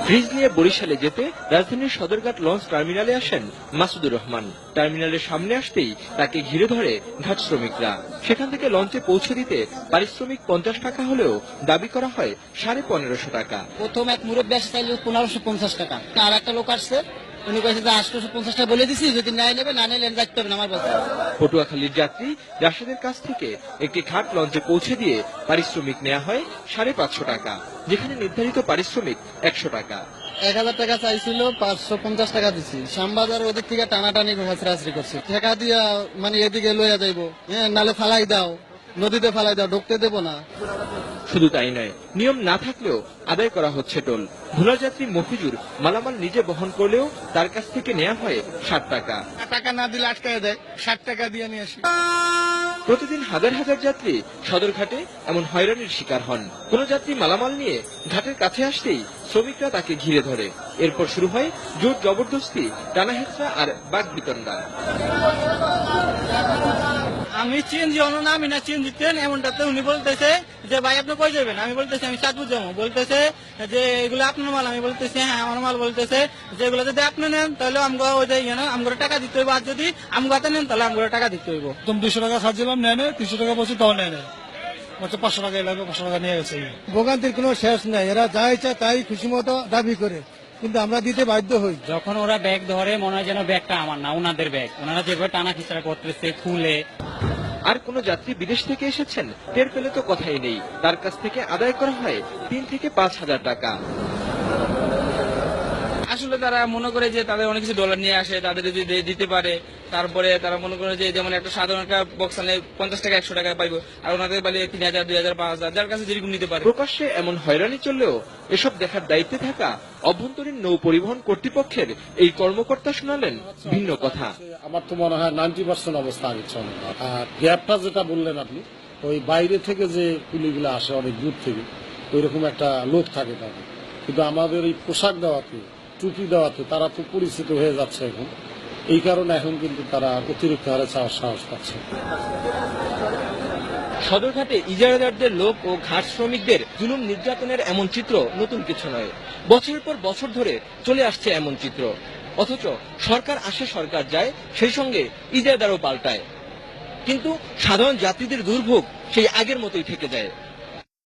Bridge নিয়ে বরিশালে যেতে রাজধানীর সদরঘাট লঞ্চ টার্মিনালে আসেন মাসুদুর রহমান। টার্মিনালের সামনে আসতেই তাকে ঘিরে ধরে ঘাট শ্রমিকরা। সেখান থেকে লঞ্চে পৌঁছে দিতে পারিশ্রমিক 50 টাকা হলেও দাবি করা হয় 1550 টাকা। প্রথম এক মুরব্বী আসে চাইলে 1550 টাকা, আর একটা লোক আসছে উনি কয়েছে যে 850 টাকা বলে দিছি, যদি নাই নেবে না নিলে যাইতে হবে না আমার বলতে। পটুয়াখালীর যাত্রী রাশেদের কাছ থেকে একটি ঘাট লঞ্চে পৌঁছে দিয়ে পারিশ্রমিক নেওয়া হয় 550 টাকা, যেখানে নির্ধারিত পারিশ্রমিক 100 টাকা। 1000 টাকা চাইছিল, 550 টাকা দিছি। শ্যামবাজার ওদিক থেকে টানাটানি হাসরাহাসরি করছে, টাকা দিয়া মানে এদিকে লইয়া যাইবো, নালে ফালাই দাও, নদীতে ফালাই দাও, ঢুকতে দেবো না। শুধু তাই নয়, নিয়ম না থাকলেও আদায় করা হচ্ছে টোল। ভোলা যাত্রী মফিজুর মালামাল নিজে বহন করলেও তার কাছ থেকে নেওয়া হয় 60 টাকা। টাকা না দিলে আটকায় দেয়, 60 টাকা দিয়ে নিয়ে আসি। প্রতিদিন হাজার হাজার যাত্রী সদরঘাটে এমন হয়রানির শিকার হন। কোন যাত্রী মালামাল নিয়ে ঘাটের কাছে আসতেই শ্রমিকরা তাকে ঘিরে ধরে। এরপর শুরু হয় জোর জবরদস্তি, টানাহেঁচড়া আর বাকবিতণ্ডা। আমি চিনজি না, আমি না চিন দিতেন এমনটাতে উনি বলতেছে যে ভাই আপনি কই যাবেন, আমি বলতেছি আমি চাঁদপুর যাবো, বলতেছে যে এগুলো আপনার মাল, আমি বলতেছি হ্যাঁ আমার মাল, বলতেছে যে এগুলো যদি আপনি নেন তাহলে আমগো ওই যে আমগো টাকা দিতে হইব, আর যদি আমগো হাতে নেন তাহলে আমগো টাকা দিতে হইব। তুমি 200 টাকা ছাড়ছিলাম, নেয় 300 টাকা বলছি, তাও নেয় 500 টাকা লাগবে, 500 টাকা নিয়ে গেছে। ভোগান্তির কোনো শেষ নাই, এরা যা ইচ্ছা তাই খুশি মতো দাবি করে, কিন্তু আমরা দিতে বাধ্য হই। যখন ওরা ব্যাগ ধরে মনে হয় যেন ব্যাগটা আমার না, ওনাদের ব্যাগ। ওনারা যেভাবে টানা খিচড়া করতেছে খুলে। আর কোন যাত্রী বিদেশ থেকে এসেছেন টের পেলে তো কথাই নেই, তার কাছ থেকে আদায় করা হয় 3 থেকে 5,000 টাকা। আসলে তারা মনে করে যে তাদের অনেক কিছু ডলার নিয়ে আসে, তাদের যদি দিতে পারে, তারপরে তারা মনে করে যে যেমন একটা সাধারণ একটা বক্স আনে 50 টাকা 100 টাকা পাইবো, আর ওনাদের পাইলে 3000 2000 5000, যার কাছে যেরকম নিতে পারে। প্রকাশ্যে এমন হয়রানি চললেও এসব দেখার দায়িত্বে থাকা অভ্যন্তরীণ নৌ পরিবহন কর্তৃপক্ষের এই কর্মকর্তা শোনালেন ভিন্ন কথা। আমার তো মনে হয় 90% অবস্থা আগে চলে। আর গ্যাপটা যেটা বললেন আপনি, ওই বাইরে থেকে যে কুলিগুলো আসে অনেক দূর থেকে, ওই রকম একটা লোক থাকে তাদের, কিন্তু আমাদের এই পোশাক দেওয়াতে, টুপি দেওয়াতে তারা তো পরিচিত হয়ে যাচ্ছে এখন, এই কারণে এখন কিন্তু তারা অতিরিক্ত হারে চাওয়ার সাহস পাচ্ছে। সদরঘাটে ইজারাদারদের লোক ও ঘাট শ্রমিকদের জুলুম নির্যাতনের এমন চিত্র নতুন কিছু নয়। বছরের পর বছর ধরে চলে আসছে এমন চিত্র। অথচ সরকার আসে সরকার যায়, সেই সঙ্গে ইজারাদারও পাল্টায়, কিন্তু সাধারণ যাত্রীদের দুর্ভোগ সেই আগের মতোই থেকে যায়।